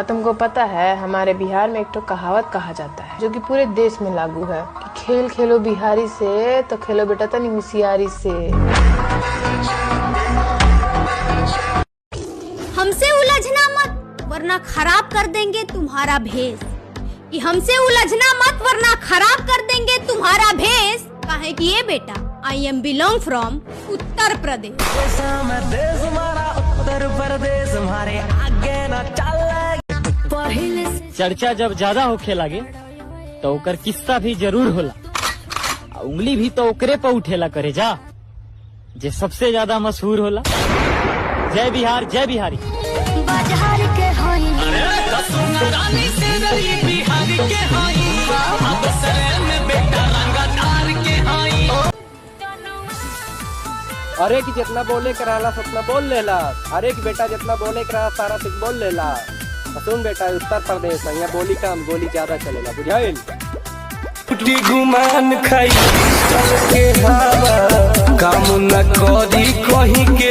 और तुमको पता है हमारे बिहार में एक तो कहावत कहा जाता है जो कि पूरे देश में लागू है कि खेल खेलो बिहारी से तो खेलो बेटा तनी होशियारी से। हमसे उलझना मत वरना खराब कर देंगे तुम्हारा भेष। कि हमसे उलझना मत वरना खराब कर देंगे तुम्हारा भेष। काहे कि ये बेटा I am belong from Uttar Pradesh. Uttar Pradesh हमारे आगे न चल। चर्चा जब ज्यादा होखे लगे तो ओकर किस्सा भी जरूर होला। उंगली भी तो ओकरे पर उठेला करे जा जे सबसे ज्यादा मशहूर होला। जय बिहार जय बिहारी। अरे कि जितना बोले कराला सतना बोल लेला। अरे कि बेटा जितना बोले करा सारा सिख बोल लेला। सुन बेटा उत्तर प्रदेश यहाँ बोली कम गोली ज्यादा चलेगा बुझाइल। छुट्टी गुमान खाई चल के हवा काम न करी कहीं के